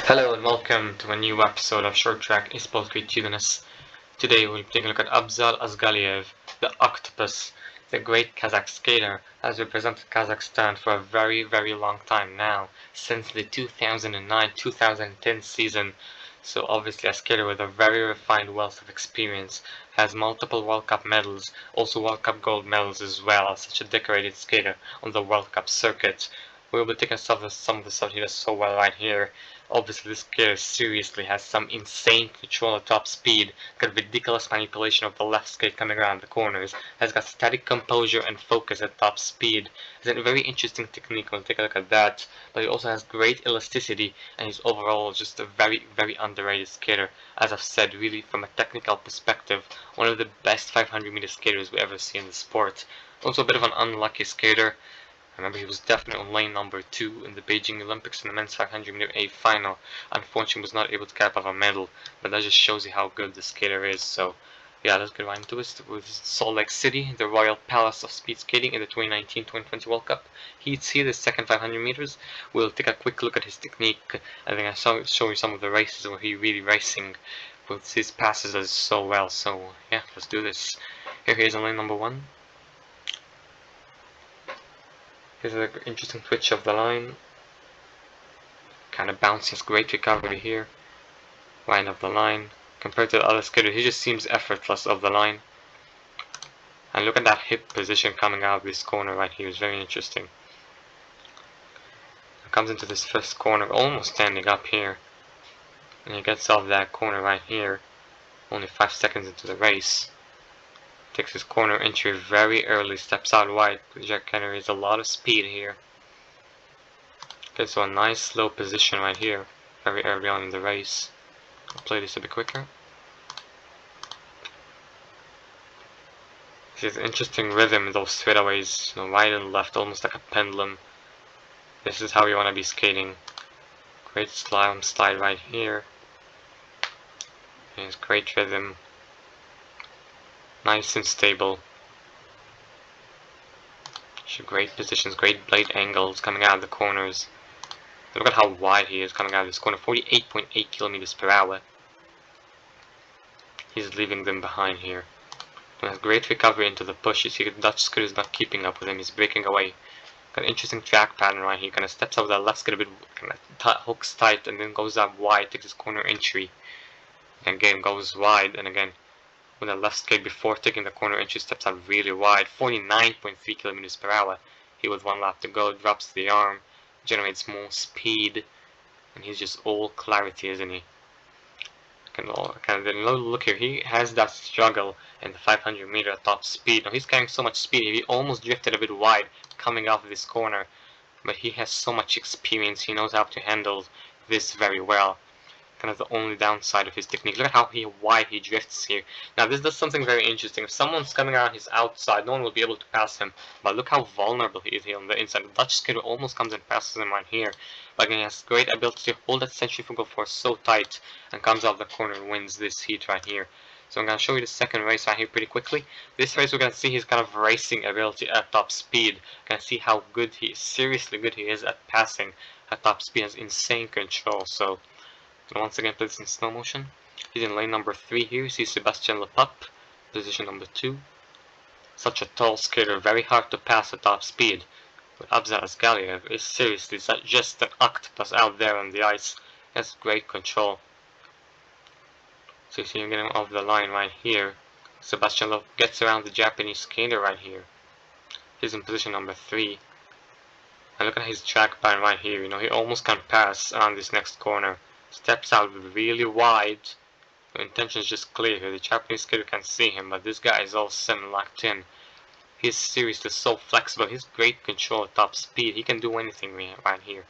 Hello and welcome to a new episode of Short Track Esports Creativeness. Today we'll take a look at Abzal Azghaliyev, the Octopus, the great Kazakh skater, has represented Kazakhstan for a very long time now, since the 2009-2010 season. So obviously a skater with a very refined wealth of experience, has multiple World Cup medals, also World Cup gold medals as well, as such a decorated skater on the World Cup circuit. We'll be taking some of the stuff he does so well right here. Obviously this gear seriously has some insane control at top speed, got ridiculous manipulation of the left skate coming around the corners, has got static composure and focus at top speed, has a very interesting technique, we'll take a look at that, but he also has great elasticity and he's overall just a very underrated skater. As I've said, really from a technical perspective, one of the best 500 meter skaters we ever see in the sport. Also a bit of an unlucky skater. I remember he was definitely on lane number 2 in the Beijing Olympics in the men's 500 meter A final. Unfortunately, was not able to cap off a medal, but that just shows you how good the skater is. So, yeah, let's get right into it. With Salt Lake City, the Royal Palace of Speed Skating in the 2019-2020 World Cup. He's here, the second 500 meters. We'll take a quick look at his technique, and then I'll show you some of the races where he really racing with his passes as so well. So, yeah, let's do this. Here he is on lane number 1. Here's an interesting twitch of the line. Kind of bounces, great recovery here. Line of the line. Compared to the other skater, he just seems effortless of the line. And look at that hip position coming out of this corner right here. It's very interesting. Comes into this first corner, almost standing up here. And he gets off that corner right here. Only 5 seconds into the race. Takes his corner entry very early, steps out wide. Jack Kennedy has a lot of speed here. Okay, so a nice slow position right here, very early on in the race. I'll play this a bit quicker. This is interesting rhythm, those straightaways, right and left, almost like a pendulum. This is how you want to be skating. Great slide right here. And great rhythm. Nice and stable. Great positions, great blade angles coming out of the corners. Look at how wide he is coming out of this corner, 48.8 kilometers per hour. He's leaving them behind here. And has great recovery into the push. You see the Dutch scooter is not keeping up with him, he's breaking away. Got an interesting track pattern right here, kind of steps over the left skate a bit, kind of hooks tight and then goes up wide, takes his corner entry. And again goes wide, and again with the left skate before taking the corner entry steps out really wide, 49.3 kilometers per hour. He with 1 lap to go, drops the arm, generates more speed, and he's just all clarity, isn't he? Look here, he has that struggle in the 500 meter top speed. Now he's carrying so much speed, he almost drifted a bit wide coming off this corner, but he has so much experience, he knows how to handle this very well. Kind of the only downside of his technique. Look at how wide he drifts here. Now this does something very interesting. If someone's coming around his outside, no one will be able to pass him. But look how vulnerable he is here on the inside. The Dutch skater almost comes and passes him right here. But again, he has great ability to hold that centrifugal force so tight and comes off the corner and wins this heat right here. So I'm going to show you the second race right here pretty quickly. This race we're going to see his kind of racing ability at top speed. Going to see how good he is, seriously good he is at passing at top speed. He has insane control. So once again, play this in slow motion. He's in lane number 3 here. You see Sebastian Lepup, position number 2. Such a tall skater, very hard to pass at top speed. But Abzal Azghaliyev is seriously just an octopus out there on the ice. He has great control. So you see him getting off the line right here. Sebastian Lepup gets around the Japanese skater right here. He's in position number 3. And look at his track pattern right here. You know, he almost can pass around this next corner. Steps out really wide. The intention is just clear here. The Japanese skater can see him, but this guy is all semi-locked in. He's seriously so flexible. He's great control at top speed. He can do anything right here.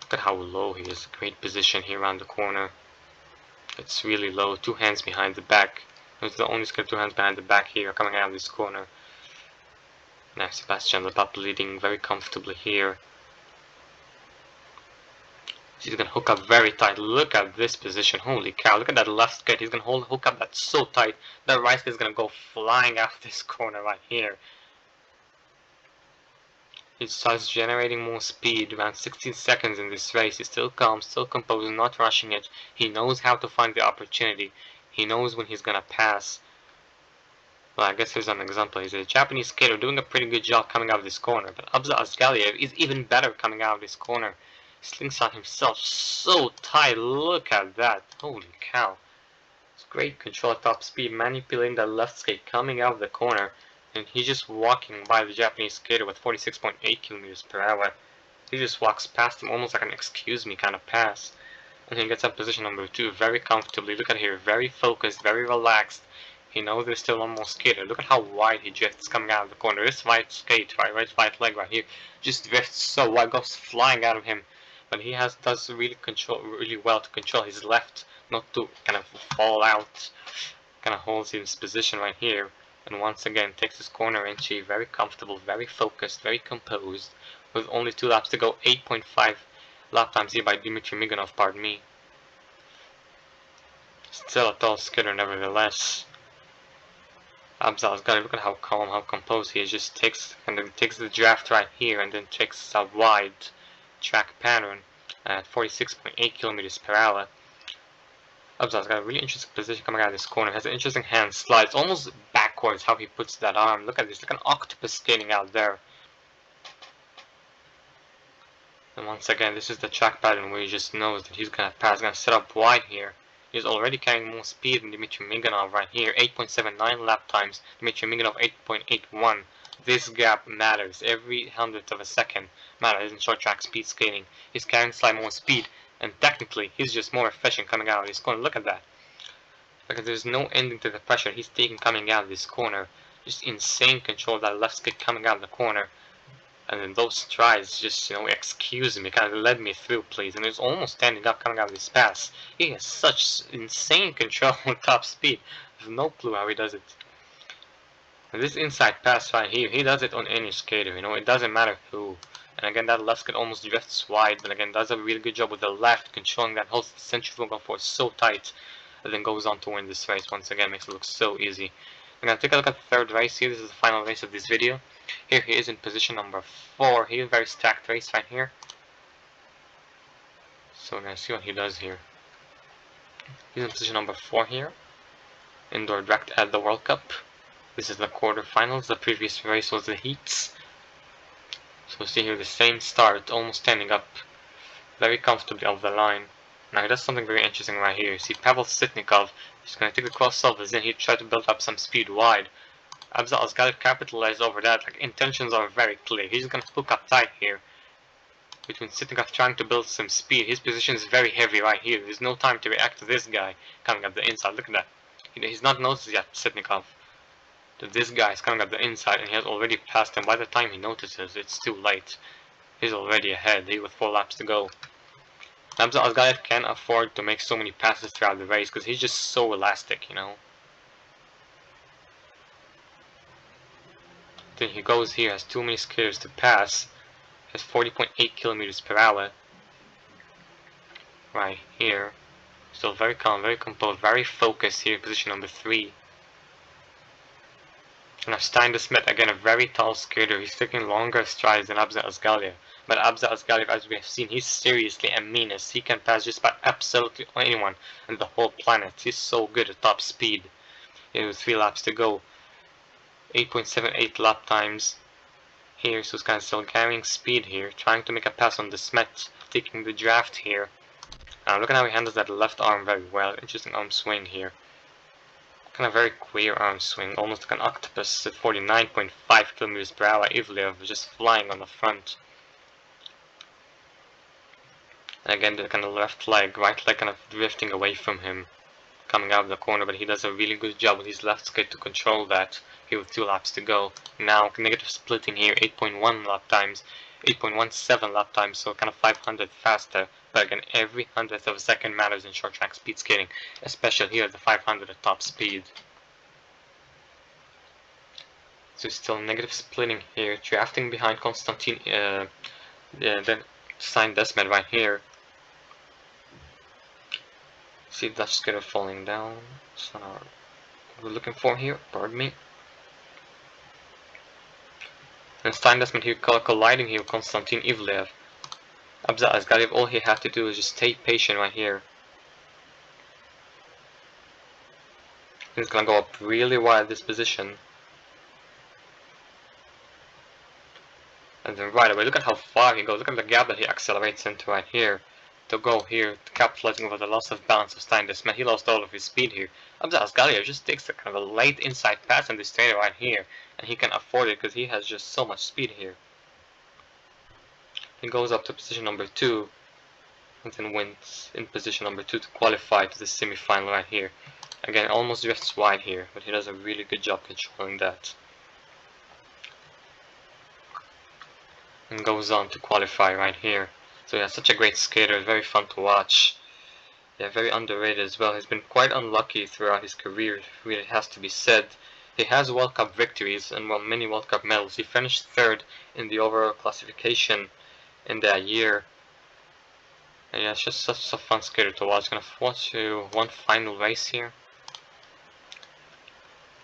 Look at how low he is. Great position here around the corner. It's really low. 2 hands behind the back. He's the only skater 2 hands behind the back here coming out of this corner. Now Sebastian Lepup leading very comfortably here. He's going to hook up very tight. Look at this position. Holy cow. Look at that left skate. He's going to hook up that so tight. That right skate is going to go flying out this corner right here. He starts generating more speed, around 16 seconds in this race. He's still calm, still composed, not rushing it. He knows how to find the opportunity. He knows when he's gonna pass. Well, I guess here's an example. He's a Japanese skater doing a pretty good job coming out of this corner. But Abzal Azghaliyev is even better coming out of this corner. Slingshot himself so tight. Look at that. Holy cow. It's great control at top speed, manipulating that left skate coming out of the corner. And he's just walking by the Japanese skater with 46.8 kilometers per hour. He just walks past him almost like an excuse me kind of pass. And he gets up position number 2 very comfortably. Look at here, very focused, very relaxed. He knows there's still one more skater. Look at how wide he drifts coming out of the corner. This right skate, right leg right here, just drifts so wide, goes flying out of him. But he does really well to control his left, not to kind of fall out. Kind of holds his position right here. And once again takes his corner entry, very comfortable, very focused, very composed, with only 2 laps to go, 8.5 lap times here by Dmitry Miganov, pardon me. Still a tall skater nevertheless. Abzal Azghaliyev, look at how calm, how composed he is, just takes the draft right here and then takes a wide track pattern at 46.8 kilometers per hour. Abzal's got a really interesting position coming out of this corner. Has an interesting hand slide. It's almost backwards how he puts that arm. Look at this, like an octopus skating out there. And once again, this is the track pattern where he just knows that he's gonna pass. He's gonna set up wide here. He's already carrying more speed than Dmitry Miganov right here. 8.79 lap times. Dmitry Miganov 8.81. This gap matters. Every hundredth of a second matters in short track speed skating. He's carrying slightly more speed. And technically, he's just more efficient coming out of this corner. Look at that. Because there's no ending to the pressure he's taking coming out of this corner. Just insane control of that left skate coming out of the corner. And then those strides just, excuse me, kind of led me through, please. And he's almost standing up coming out of this pass. He has such insane control on top speed. I have no clue how he does it. And this inside pass right here, he does it on any skater, it doesn't matter who. And again, that left skate almost drifts wide, but again, does a really good job with the left, controlling that whole centrifugal force so tight, and then goes on to win this race. Once again, makes it look so easy. I'm going to take a look at the third race here. This is the final race of this video. Here he is in position number 4. Here, very stacked race right here. So we're going to see what he does here. He's in position number 4 here. Indoor direct at the World Cup. This is the quarterfinals. The previous race was the heats. So see here the same start, almost standing up very comfortably off the line. Now he does something very interesting right here. See Pavel Sitnikov, he's going to take the crossovers in, he tried to build up some speed wide. Abzal Azghaliyev capitalized over that, intentions are very clear. He's going to hook up tight here. Between Sitnikov trying to build some speed, his position is very heavy right here. There's no time to react to this guy coming up the inside. Look at that. He's not noticed yet, Sitnikov, that this guy is coming up the inside, and he has already passed him. By the time he notices, it's too late. He's already ahead, with 4 laps to go. Abzal Azghaliyev can't afford to make so many passes throughout the race, because he's just so elastic, Then he goes here, has too many skaters to pass, has 40.8 kilometers per hour. Right here. Still very calm, very composed, very focused here, position number 3. And Stein de Smet, again a very tall skater, he's taking longer strides than Abzal Azghaliyev. But Abzal Azghaliyev, as we have seen, he's seriously a menace. He can pass just about absolutely anyone on the whole planet. He's so good at top speed. With 3 laps to go. 8.78 lap times here, so he's kind of still carrying speed here, trying to make a pass on de Smet, taking the draft here. Look at how he handles that left arm very well. Interesting arm swing here. Kind of very queer arm swing, almost like an octopus at 49.5 kilometers per hour. Ivlev just flying on the front. And again, the kind of left leg, right leg kind of drifting away from him, coming out of the corner, but he does a really good job with his left skate to control that. Here with 2 laps to go. Now, negative splitting here, 8.1 lap times, 8.17 lap times, so kind of 500 faster. But again, every hundredth of a second matters in short track speed skating, especially here at the 500 at top speed. So still negative splitting here, drafting behind Konstantin, then Stein de Smet right here. See Dutch skater falling down. That's not what we're looking for here, pardon me. And Steindus when he colliding here with Konstantin Ivlev. Abzal Azghaliyev, all he had to do is just stay patient right here. He's gonna go up really wide this position. And then right away, look at how far he goes. Look at the gap that he accelerates into right here. To go here, capitalizing over the loss of balance of Steindus. Man, he lost all of his speed here. Abzal Azghaliyev just takes a kind of a late inside pass in this straight right here. And he can afford it because he has just so much speed here. He goes up to position number 2. And then wins in position number 2 to qualify to the semi-final right here. Again, almost drifts wide here, but he does a really good job controlling that. And goes on to qualify right here. So yeah, such a great skater, very fun to watch. Yeah, very underrated as well. He's been quite unlucky throughout his career, really has to be said. He has World Cup victories and won many World Cup medals. He finished 3rd in the overall classification in that year. And yeah, it's just such a fun skater to watch. Gonna watch one final race here.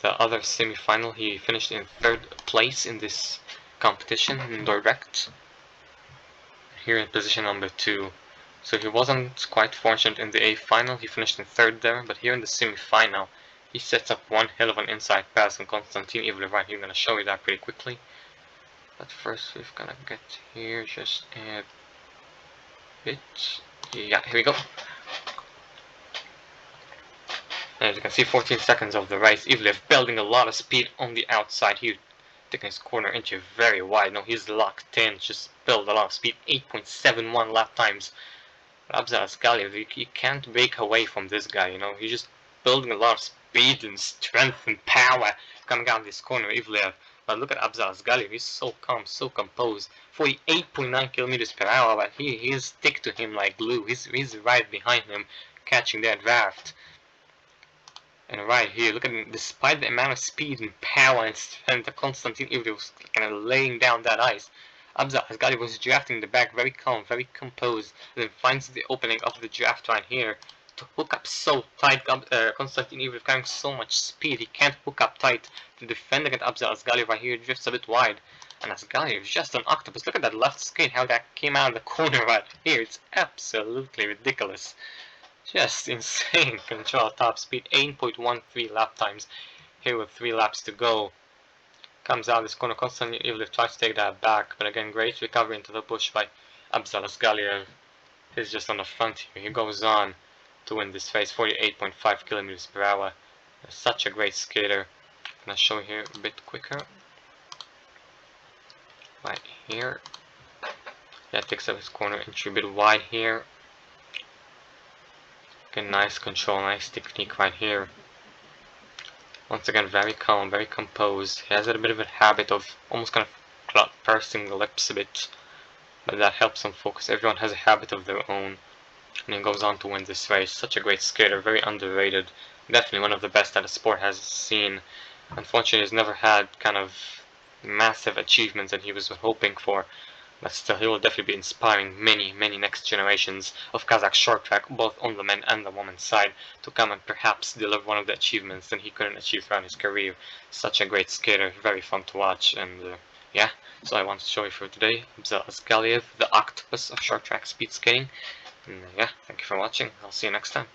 The other semi-final, he finished in 3rd place in this competition in direct. Here in position number 2. So he wasn't quite fortunate in the A final, he finished in 3rd there, but here in the semi-final, he sets up one hell of an inside pass on Konstantin Ivlev right here. I'm gonna show you that pretty quickly. But first we're gonna get here just a bit. Yeah, here we go. As you can see, 14 seconds of the race. Ivlev building a lot of speed on the outside here, taking his corner entry very wide. No, he's locked in, just build a lot of speed. 8.71 lap times. Abzal Azghaliyev, you can't break away from this guy, you know. He's just building a lot of speed and strength and power coming out of this corner, Ivlev. But look at Abzal Azghaliyev, he's so calm, so composed. 48.9 kilometers per hour, but he's stick to him like glue. He's right behind him, catching that draft. And right here, look at him, despite the amount of speed and power and strength, Konstantin Ivlev was kind of laying down that ice. Abzal Azghaliyev was drafting the back very calm, very composed, and then finds the opening of the draft right here to hook up so tight. Konstantin Ivlev carrying so much speed, he can't hook up tight to defend against Abzal Azghaliyev right here, drifts a bit wide. And Azghaliyev is just an octopus. Look at that left skate, how that came out of the corner right here. It's absolutely ridiculous. Just insane control, top speed, 8.13 lap times here with 3 laps to go. Comes out this corner, Konstantin Ivlev tries to take that back, but again, great recovery into the bush by Abzal Azghaliyev. He's just on the front here. He goes on to win this race, 48.5 kilometers per hour. Such a great skater. I'm gonna show you here a bit quicker. Right here. Yeah, takes up his corner entry a bit wide here. Again, nice control, nice technique right here. Once again, very calm, very composed. He has a bit of a habit of almost kind of pursing the lips a bit, but that helps him focus. Everyone has a habit of their own, and he goes on to win this race. Such a great skater, very underrated. Definitely one of the best that the sport has seen. Unfortunately, he's never had kind of massive achievements that he was hoping for. But still, he will definitely be inspiring many next generations of Kazakh short track, both on the men and the women's side, to come and perhaps deliver one of the achievements that he couldn't achieve throughout his career. Such a great skater, very fun to watch, and yeah, so I want to show you for today, Abzal Azghaliyev, the octopus of short track speed skating. And yeah, thank you for watching, I'll see you next time.